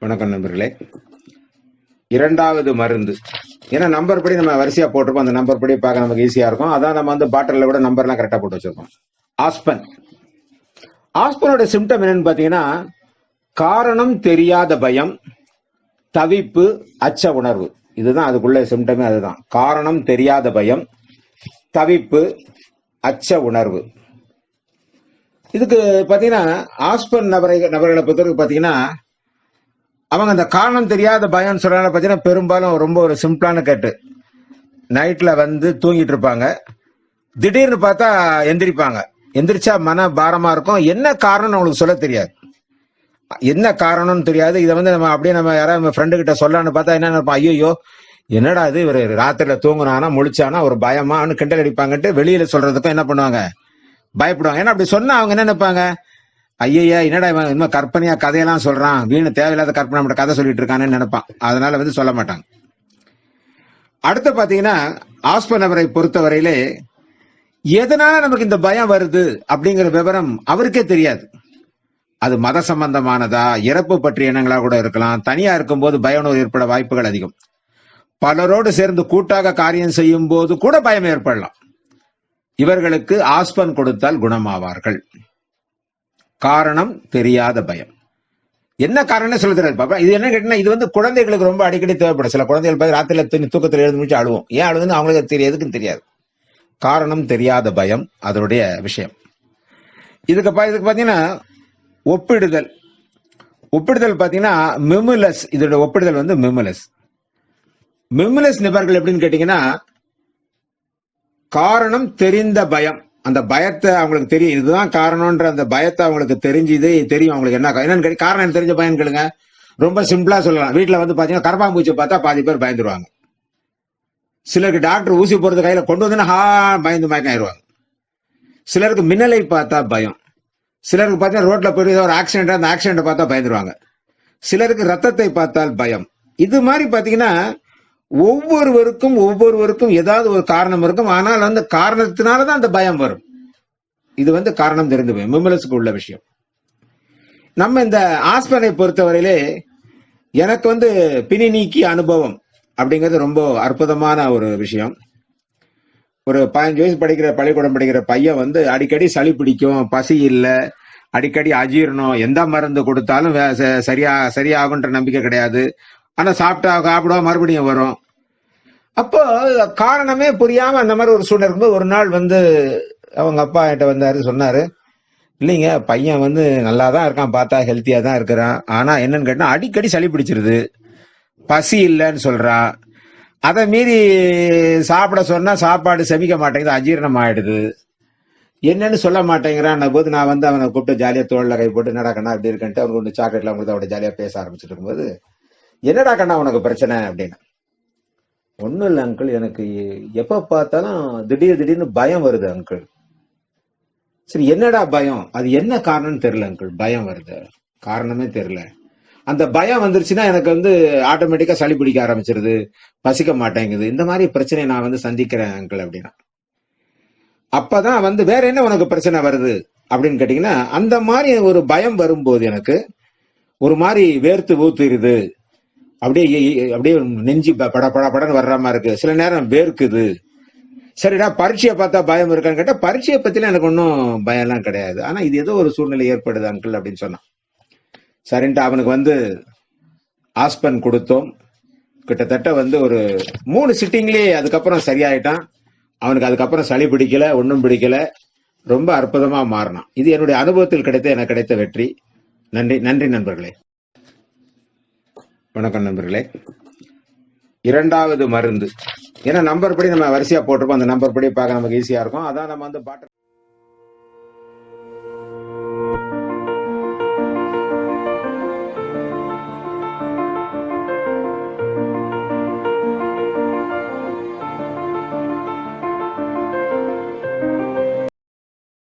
வணக்கம் நண்பர்களே. இரண்டாவது மருந்து. ஏன்னா நம்பர் படி நம்ம வரிசையா போட்டிருப்போம். அந்த நம்பர் படி பார்க்க நமக்கு ஈஸியா இருக்கும். அதான் நம்ம வந்து பாட்டில கூட நம்பர்லாம் கரெக்டா போட்டு வச்சிருக்கோம். ஆஸ்பன். ஆஸ்பனோட சிம்டம் என்னன்னு பாத்தீங்கன்னா, காரணம் தெரியாத பயம், தவிப்பு, அச்ச உணர்வு. இதுதான் அதுக்குள்ள சிம்டமே. அதுதான் காரணம் தெரியாத பயம், தவிப்பு, அச்ச உணர்வு. இதுக்கு பாத்தீங்கன்னா ஆஸ்பன் நபர்களை பொறுத்தவரைக்கும் பாத்தீங்கன்னா, அவங்க அந்த காரணம் தெரியாத பயம் சொல்றாங்க பாத்தீங்கன்னா, பெரும்பாலும் ரொம்ப ஒரு சிம்பிளான கேட்டு. நைட்ல வந்து தூங்கிட்டு இருப்பாங்க, திடீர்னு பார்த்தா எந்திரிப்பாங்க. எந்திரிச்சா மன பாரமா இருக்கும். என்ன காரணம்னு அவங்களுக்கு சொல்ல தெரியாது. என்ன காரணம்னு தெரியாது. இதை வந்து நம்ம அப்படியே நம்ம யாராவது ஃப்ரெண்டு கிட்ட சொல்லலான்னு பார்த்தா என்ன நினைப்போம், ஐயோ என்னடா இது இவர் ராத்திரில தூங்குனானா முழிச்சானா ஒரு பயமான்னு கிண்டல் அடிப்பாங்கன்ட்டு வெளியில சொல்றதுக்கும் என்ன பண்ணுவாங்க, பயப்படுவாங்க. ஏன்னா அப்படி சொன்னா அவங்க என்ன நினைப்பாங்க, ஐயா என்னடா இவன் இன்னும் கற்பனையா கதையெல்லாம் சொல்றான், வீணு தேவையில்லாத கற்பனை மட்டும் கதை சொல்லிட்டு இருக்கான்னு நினைப்பான். அதனால வந்து சொல்ல மாட்டாங்க. அடுத்து பாத்தீங்கன்னா, ஆஸ்பன் நபரை பொறுத்தவரையிலே எதனால நமக்கு இந்த பயம் வருது அப்படிங்கிற விவரம் அவருக்கே தெரியாது. அது மத சம்பந்தமானதா, இறப்பு பற்றிய எண்ணங்களா கூட இருக்கலாம். தனியா இருக்கும்போது பய உணர்வு ஏற்பட வாய்ப்புகள் அதிகம். பலரோடு சேர்ந்து கூட்டாக காரியம் செய்யும் போது கூட பயம் ஏற்படலாம். இவர்களுக்கு ஆஸ்பன் கொடுத்தால் குணமாவார்கள். காரணம் தெரியாத பயம். என்ன காரணம் சொல்ல தெரியாது பாப்பா. இது என்ன கேட்டீங்கன்னா, இது வந்து குழந்தைகளுக்கு ரொம்ப அடிக்கடி தேவைப்படும். சில குழந்தைகள் பார்த்து ராத்திரில தூக்கத்தில் எழுந்து முடிச்சு அழுவோம். ஏன் அழுதுன்னு அவங்களுக்கு தெரியாது, எதுக்குன்னு தெரியாது. காரணம் தெரியாத பயம் அதனுடைய விஷயம். இதுக்கு பாத்தீங்கன்னா ஒப்பிடுதல். ஒப்பிடுதல் பாத்தீங்கன்னா மெமுலஸ். இதோட ஒப்பிடுதல் வந்து மெமுலஸ். மெமுலஸ் நிபர்கள் எப்படின்னு கேட்டீங்கன்னா, காரணம் தெரிந்த பயம். அந்த பயத்தை அவங்களுக்கு தெரியும், இதுதான் காரணம்ன்ற அந்த பயத்தை அவங்களுக்கு தெரிஞ்சது தெரியும். அவங்களுக்கு என்ன என்னன்னு காரணம் தெரிஞ்ச பயம் கேளுங்க. ரொம்ப சிம்பிளா சொல்லலாம். வீட்டுல வந்து பாத்தீங்கன்னா கரப்பாம்பூச்சி பார்த்தா பாதி பேர் பயந்துருவாங்க. சிலருக்கு டாக்டர் ஊசி போறது கையில கொண்டு வந்து பயந்து மயக்கம் ஆயிடுவாங்க. சிலருக்கு மின்னலை பார்த்தா பயம். சிலருக்கு பார்த்தா ரோட்ல போய் ஒரு ஆக்சிடென்ட், அந்த ஆக்சிடென்ட் பார்த்தா பயந்துருவாங்க. சிலருக்கு ரத்தத்தை பார்த்தால் பயம். இது மாதிரி பாத்தீங்கன்னா ஒவ்வொருவருக்கும் ஏதாவது ஒரு காரணம் இருக்கும். ஆனால் அந்த காரணத்தினாலதான் அந்த பயம் வரும். இது வந்து காரணம் தெரிந்து பயம், மெமுலஸுக்கு உள்ள விஷயம். நம்ம இந்த ஆஸ்பனை பொறுத்தவரையிலே எனக்கு வந்து பிணி நீக்கி அனுபவம் அப்படிங்கிறது ரொம்ப அற்புதமான ஒரு விஷயம். ஒரு 15 வயசு பள்ளிக்கூடம் படிக்கிற பையன் வந்து அடிக்கடி சளி பிடிக்கும், பசி இல்லை, அடிக்கடி அஜீரணம், எந்த மருந்து கொடுத்தாலும் சரியாகுன்ற நம்பிக்கை கிடையாது. ஆனா சாப்பிடுவா மறுபடியும் வரும். அப்போ காரணமே புரியாம அந்த மாதிரி ஒரு சூழ்நிலை இருக்கும்போது ஒரு நாள் வந்து அவங்க அப்பா கிட்ட வந்தாரு, சொன்னாரு, இல்லைங்க பையன் வந்து நல்லா தான் இருக்கான், பார்த்தா ஹெல்த்தியா தான் இருக்கிறான். ஆனா என்னன்னு கேட்டா அடிக்கடி சளி பிடிச்சிருது, பசி இல்லைன்னு சொல்றான். அதை மீறி சாப்பிட சொன்னா சாப்பாடு செமிக்க மாட்டேங்குது, அஜீரணம் ஆயிடுது. என்னன்னு சொல்ல மாட்டேங்கிறான் போது நான் வந்து அவனை கூப்பிட்டு ஜாலியா தோல்ல கை போட்டு, என்னடா கண்ணா இப்படி இருக்கன்ட்டு அவனுக்கு ஒன்று சாக்லேட்லாம் கொடுத்து அவட ஜாலியா பேச ஆரம்பிச்சுட்டு இருக்கும்போது, என்னடா கண்ணா உனக்கு பிரச்சனை அப்படின்னு. ஒண்ணும் இல்லை அங்கிள், எனக்கு எப்ப பார்த்தாலும் திடீர்னு பயம் வருது அங்கிள். சரி என்னடா பயம், அது என்ன காரணம்னு தெரியல அங்கிள், பயம் வருது, காரணமே தெரியல. அந்த பயம் வந்துருச்சுன்னா எனக்கு வந்து ஆட்டோமேட்டிக்கா சளி பிடிக்க ஆரம்பிச்சிருது, பசிக்க மாட்டேங்குது, இந்த மாதிரி பிரச்சனையை நான் வந்து சந்திக்கிறேன் அங்கிள் அப்படின்னா. அப்பதான் வந்து வேற என்ன உனக்கு பிரச்சனை வருது அப்படின்னு கேட்டீங்கன்னா, அந்த மாதிரி ஒரு பயம் வரும்போது எனக்கு ஒரு மாதிரி வேர்த்து ஊத்துருது, அப்படியே அப்படியே நெஞ்சு படன்னு வர்ற மாதிரி இருக்கு, சில நேரம் வேர்க்குது. சரிடா பரீட்சையை பார்த்தா பயம் இருக்கான்னு கேட்டா, பரீட்சையை பத்திலாம் எனக்கு ஒன்றும் பயம் எல்லாம் கிடையாது, ஆனா இது ஏதோ ஒரு சூழ்நிலை ஏற்படுது அங்கிள் அப்படின்னு சொன்னான். சரின்ட்டு அவனுக்கு வந்து ஆஸ்பன் கொடுத்தோம். கிட்டத்தட்ட வந்து ஒரு 3 சிட்டிங்லயே அதுக்கப்புறம் சரியாயிட்டான். அவனுக்கு அதுக்கப்புறம் சளி பிடிக்கல, ஒன்றும் பிடிக்கல, ரொம்ப அற்புதமா மாறினான். இது என்னுடைய அனுபவத்தில் எனக்கு கிடைத்த வெற்றி. நன்றி நன்றி நண்பர்களே. வணக்கம் நண்பர்களே. இரண்டாவது மருந்து. ஏன்னா நம்பர் படி நம்ம வரிசையா போட்டிருப்போம். அந்த நம்பர் படி பார்க்க நமக்கு ஈஸியா இருக்கும். அதான் நம்ம வந்து